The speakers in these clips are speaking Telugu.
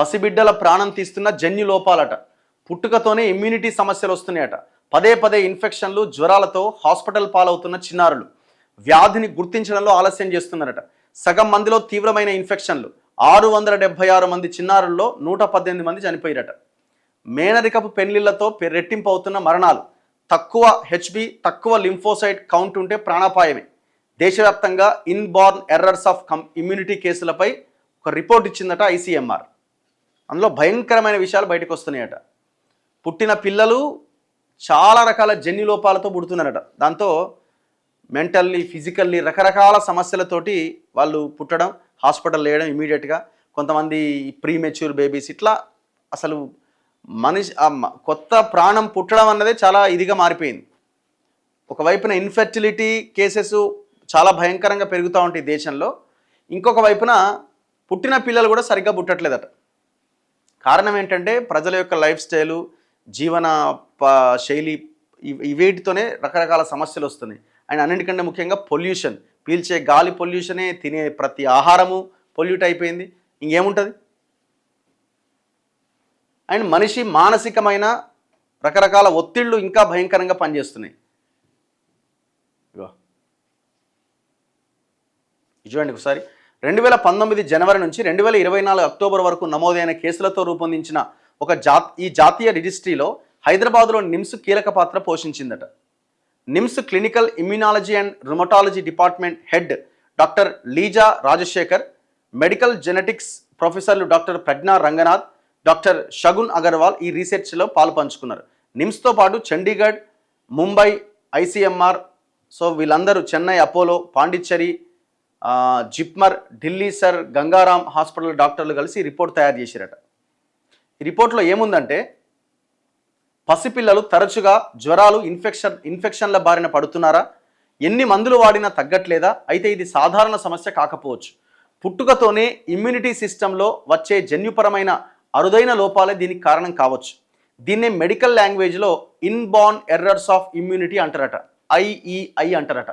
పసిబిడ్డల ప్రాణం తీస్తున్న జన్యు లోపాలట. పుట్టుకతోనే ఇమ్యూనిటీ సమస్యలు వస్తున్నాయట. పదే పదే ఇన్ఫెక్షన్లు, జ్వరాలతో హాస్పిటల్ పాలవుతున్న చిన్నారులు వ్యాధిని గుర్తించడంలో ఆలస్యం చేస్తున్నారట. సగం మందిలో తీవ్రమైన ఇన్ఫెక్షన్లు. 676 మంది చిన్నారుల్లో 118 మంది చనిపోయారట. మేనరికపు పెళ్లిళ్లతో రెట్టింపు అవుతున్న మరణాలు. తక్కువ హెచ్బి, తక్కువ లింఫోసైట్ కౌంట్ ఉంటే ప్రాణాపాయమే. దేశవ్యాప్తంగా ఇన్బార్న్ ఎర్రర్స్ ఆఫ్ ఇమ్యూనిటీ కేసులపై ఒక రిపోర్ట్ ఇచ్చిందట ICMR. అందులో భయంకరమైన విషయాలు బయటకు వస్తున్నాయట. పుట్టిన పిల్లలు చాలా రకాల జన్యు లోపాలతో పుడుతున్నారట. దాంతో మెంటల్లీ, ఫిజికల్లీ రకరకాల సమస్యలతోటి వాళ్ళు పుట్టడం, హాస్పిటల్ వేయడం ఇమీడియట్గా. కొంతమంది ప్రీమెచ్యూర్ బేబీస్, ఇట్లా అసలు మనిషి కొత్త ప్రాణం పుట్టడం అన్నదే చాలా ఇదిగా మారిపోయింది. ఒకవైపున ఇన్ఫెర్టిలిటీ కేసెస్ చాలా భయంకరంగా పెరుగుతూ ఉంటాయి దేశంలో. ఇంకొక వైపున పుట్టిన పిల్లలు కూడా సరిగ్గా పుట్టట్లేదట. కారణం ఏంటంటే ప్రజల యొక్క లైఫ్ స్టైలు, జీవన శైలి, వీటితోనే రకరకాల సమస్యలు వస్తున్నాయి. అండ్ అన్నిటికంటే ముఖ్యంగా పొల్యూషన్. పీల్చే గాలి పొల్యూషనే, తినే ప్రతి ఆహారము పొల్యూట్ అయిపోయింది. ఇంకేముంటుంది? అండ్ మనిషి మానసికమైన రకరకాల ఒత్తిళ్లు ఇంకా భయంకరంగా పనిచేస్తున్నాయి. చూడండి ఒకసారి. 2019 జనవరి నుంచి 2024 అక్టోబర్ వరకు నమోదైన కేసులతో రూపొందించిన ఈ జాతీయ రిజిస్ట్రీలో హైదరాబాద్లో నిమ్స్ కీలక పాత్ర పోషించిందట. NIMS clinical immunology and rheumatology department head doctor Leeza Rajasekhar, medical genetics ప్రొఫెసర్లు డాక్టర్ ప్రజ్ఞా రంగనాథ్, డాక్టర్ షగున్ అగర్వాల్ ఈ రీసెర్చ్లో పాలు పంచుకున్నారు. నిమ్స్తో పాటు చండీగఢ్, ముంబై ICMR, సో వీళ్ళందరూ Chennai Apollo, Pondicherry, JIPMER, Delhi sir Gangaram hospital డాక్టర్లు కలిసి రిపోర్ట్ తయారు చేశారట. ఈ రిపోర్ట్లో ఏముందంటే, పసిపిల్లలు తరచుగా జ్వరాలు, ఇన్ఫెక్షన్ల బారిన పడుతున్నారా? ఎన్ని మందులు వాడినా తగ్గట్లేదా? అయితే ఇది సాధారణ సమస్య కాకపోవచ్చు. పుట్టుకతోనే ఇమ్యూనిటీ సిస్టంలో వచ్చే జన్యుపరమైన అరుదైన లోపాలే దీనికి కారణం కావచ్చు. దీన్నే మెడికల్ లాంగ్వేజ్లో ఇన్బార్న్ ఎర్రర్స్ ఆఫ్ ఇమ్యూనిటీ అంటారట, IEI అంటారట.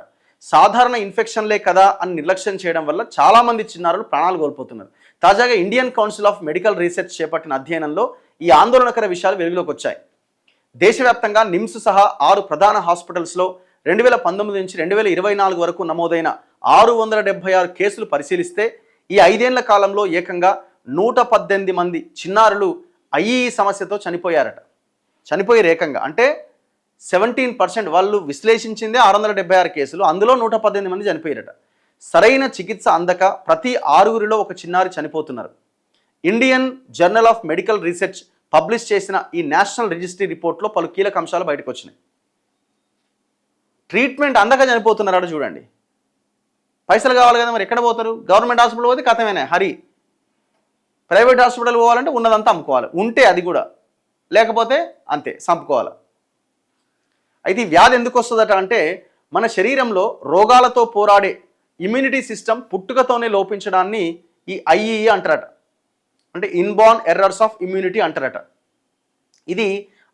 సాధారణ ఇన్ఫెక్షన్లే కదా అని నిర్లక్ష్యం చేయడం వల్ల చాలామంది చిన్నారులు ప్రాణాలు కోల్పోతున్నారు. తాజాగా Indian council of medical research చేపట్టిన అధ్యయనంలో ఈ ఆందోళనకర విషయాలు వెలుగులోకి వచ్చాయి. దేశవ్యాప్తంగా నిమ్స్ సహా 6 ప్రధాన హాస్పిటల్స్లో 2019 నుంచి 2024 వరకు నమోదైన 676 కేసులు పరిశీలిస్తే ఈ 5 ఏళ్ల కాలంలో ఏకంగా 118 మంది చిన్నారులు IEI సమస్యతో చనిపోయారు ఏకంగా. అంటే 17%. వాళ్ళు విశ్లేషించిందే 676 కేసులు, అందులో 118 మంది చనిపోయారట. సరైన చికిత్స అందక ప్రతి 6గురిలో ఒక చిన్నారి చనిపోతున్నారు. Indian journal of medical research publish చేసిన ఈ నేషనల్ రిజిస్ట్రీ రిపోర్ట్లో పలు కీలక అంశాలు బయటకు వచ్చినాయి. ట్రీట్మెంట్ అందక చనిపోతున్నారట. చూడండి, పైసలు కావాలి కదా, మరి ఎక్కడ పోతారు? గవర్నమెంట్ హాస్పిటల్ పోతే కథమేనే హరి. ప్రైవేట్ హాస్పిటల్ పోవాలంటే ఉన్నదంతా అమ్ముకోవాలి, ఉంటే అది కూడా, లేకపోతే అంతే చంపుకోవాలి. అయితే ఈ వ్యాధి ఎందుకు వస్తుందట అంటే, మన శరీరంలో రోగాలతో పోరాడే ఇమ్యూనిటీ సిస్టమ్ పుట్టుకతోనే లోపించడాన్ని ఈ IEI అంటారట. అంటే ఇన్బార్న్ ఎర్రర్స్ ఆఫ్ ఇమ్యూనిటీ అంటారట. ఇది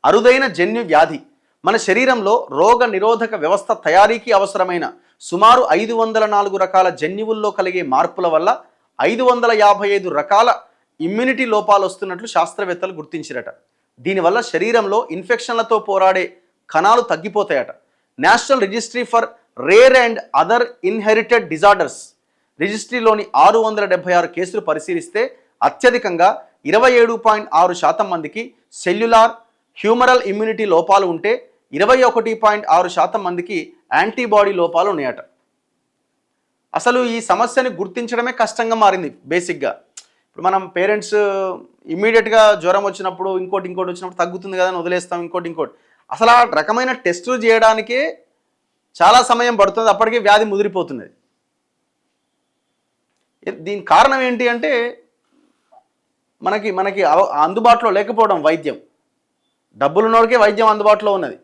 అరుదైన జన్యు వ్యాధి. మన శరీరంలో రోగ నిరోధక వ్యవస్థ తయారీకి అవసరమైన సుమారు 504 రకాల జన్యువుల్లో కలిగే మార్పుల వల్ల 555 రకాల ఇమ్యూనిటీ లోపాలు వస్తున్నట్లు శాస్త్రవేత్తలు గుర్తించారట. దీనివల్ల శరీరంలో ఇన్ఫెక్షన్లతో పోరాడే కణాలు తగ్గిపోతాయట. National registry for rare and other inherited disorders రిజిస్ట్రీలోని 676 కేసులు పరిశీలిస్తే అత్యధికంగా 27.6% మందికి సెల్యులార్ హ్యూమరల్ ఇమ్యూనిటీ లోపాలు ఉంటే 21.6% మందికి యాంటీబాడీ లోపాలు ఉన్నాయట. అసలు ఈ సమస్యని గుర్తించడమే కష్టంగా మారింది. బేసిక్గా ఇప్పుడు మనం పేరెంట్స్ ఇమ్మీడియట్గా జ్వరం వచ్చినప్పుడు ఇంకోటి వచ్చినప్పుడు తగ్గుతుంది కదా అని వదిలేస్తాం, ఇంకోటి. అసలు ఆ రకమైన టెస్టులు చేయడానికే చాలా సమయం పడుతుంది, అప్పటికే వ్యాధి ముదిరిపోతున్నది. దీనికి కారణం ఏంటి అంటే, మనకి అందుబాటులో లేకపోవడం వైద్యం. డబ్బులున్నోడికే వైద్యం అందుబాటులో ఉన్నది.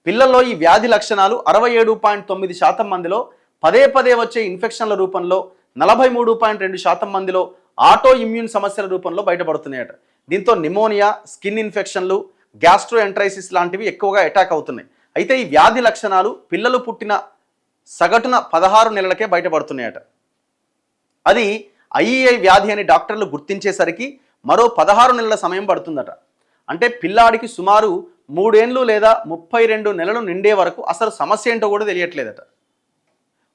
పిల్లల్లో ఈ వ్యాధి లక్షణాలు 67.9% మందిలో పదే వచ్చే ఇన్ఫెక్షన్ల రూపంలో, 43.2% మందిలో ఆటో ఇమ్యూన్ సమస్యల రూపంలో బయటపడుతున్నాయట. దీంతో నిమోనియా, స్కిన్ ఇన్ఫెక్షన్లు, గ్యాస్ట్రోఎంట్రైసిస్ లాంటివి ఎక్కువగా అటాక్ అవుతున్నాయి. అయితే ఈ వ్యాధి లక్షణాలు పిల్లలు పుట్టిన సగటున 16 నెలలకే బయటపడుతున్నాయట. అది IEI వ్యాధి అని డాక్టర్లు గుర్తించేసరికి మరో 16 నెలల సమయం పడుతుందట. అంటే పిల్లాడికి సుమారు 3 ఏళ్ళు లేదా 32 నెలలు నిండే వరకు అసలు సమస్య ఏంటో కూడా తెలియట్లేదట.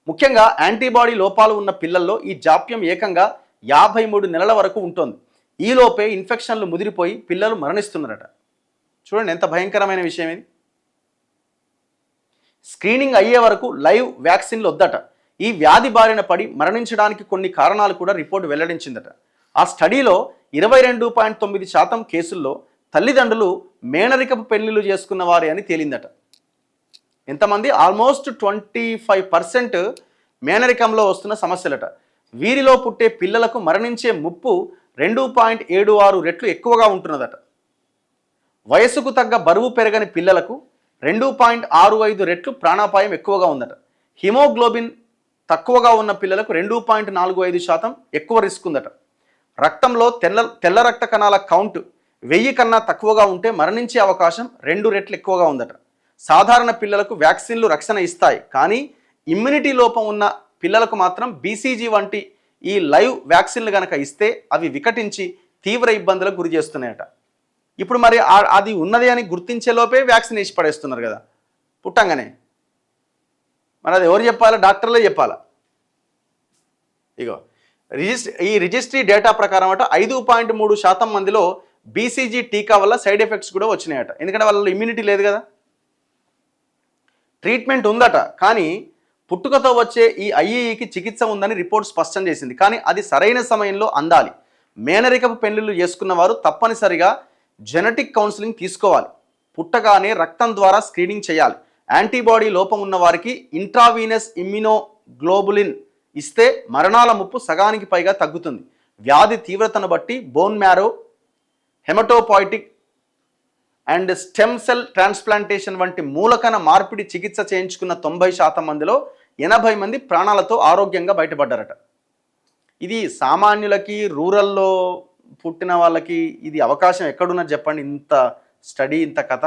ముఖ్యంగా యాంటీబాడీ లోపాలు ఉన్న పిల్లల్లో ఈ జాప్యం ఏకంగా 53 నెలల వరకు ఉంటుంది. ఈలోపే ఇన్ఫెక్షన్లు ముదిరిపోయి పిల్లలు మరణిస్తున్నారట. చూడండి ఎంత భయంకరమైన విషయం ఇది. స్క్రీనింగ్ అయ్యే వరకు లైవ్ వ్యాక్సిన్లు వద్దట. ఈ వ్యాధి బారిన పడి మరణించడానికి కొన్ని కారణాలు కూడా రిపోర్టు వెల్లడించిందట. ఆ స్టడీలో 22.9% కేసుల్లో తల్లిదండ్రులు మేనరికపు పెళ్లిళ్ళు చేసుకున్న వారే అని తేలిందట. ఎంతమంది? ఆల్మోస్ట్ 25% మేనరికంలో వస్తున్న సమస్యలట. వీరిలో పుట్టే పిల్లలకు మరణించే ముప్పు 2.76 రెట్లు ఎక్కువగా ఉంటున్నదట. వయసుకు తగ్గ బరువు పెరగని పిల్లలకు 2.65 రెట్లు ప్రాణాపాయం ఎక్కువగా ఉందట. హిమోగ్లోబిన్ తక్కువగా ఉన్న పిల్లలకు 2.45% ఎక్కువ రిస్క్ ఉందట. రక్తంలో తెల్ల రక్త కణాల కౌంట్ 1000 కన్నా తక్కువగా ఉంటే మరణించే అవకాశం 2 రెట్లు ఎక్కువగా ఉందట. సాధారణ పిల్లలకు వ్యాక్సిన్లు రక్షణ ఇస్తాయి, కానీ ఇమ్యూనిటీ లోపం ఉన్న పిల్లలకు మాత్రం బీసీజీ వంటి ఈ లైవ్ వ్యాక్సిన్లు కనుక ఇస్తే అవి వికటించి తీవ్ర ఇబ్బందులకు గురి చేస్తున్నాయట. ఇప్పుడు మరి అది ఉన్నది అని గుర్తించే లోపే వ్యాక్సిన్ వేసి పడేస్తున్నారు కదా పుట్టంగానే. మరి అది ఎవరు చెప్పాలా? డాక్టర్లే చెప్పాలా? ఇగో ఈ రిజిస్ట్రీ డేటా ప్రకారం అట 5.3% మందిలో బీసీజీ టీకా వల్ల సైడ్ ఎఫెక్ట్స్ కూడా వచ్చినాయట. ఎందుకంటే వాళ్ళలో ఇమ్యూనిటీ లేదు కదా. ట్రీట్మెంట్ ఉందట, కానీ పుట్టుకతో వచ్చే ఈ ఐఈకి చికిత్స ఉందని రిపోర్ట్ స్పష్టం చేసింది. కానీ అది సరైన సమయంలో అందాలి. మేనరికపు పెళ్లిళ్ళు చేసుకున్న వారు తప్పనిసరిగా జెనెటిక్ కౌన్సిలింగ్ తీసుకోవాలి. పుట్టగానే రక్తం ద్వారా స్క్రీనింగ్ చేయాలి. యాంటీబాడీ లోపం ఉన్న వారికి ఇంట్రావీనస్ ఇమ్యునోగ్లోబులిన్ ఇస్తే మరణాల ముప్పు సగానికి పైగా తగ్గుతుంది. వ్యాధి తీవ్రతను బట్టి bone marrow, haematopoietic and stem cell transplantation వంటి మూలకణ మార్పిడి చికిత్స చేయించుకున్న 90% మందిలో 80 మంది ప్రాణాలతో ఆరోగ్యంగా బయటపడ్డారట. ఇది సామాన్యులకి, రూరల్లో పుట్టిన వాళ్ళకి ఇది అవకాశం ఎక్కడున్నది చెప్పండి? ఇంత స్టడీ, ఇంత కథ.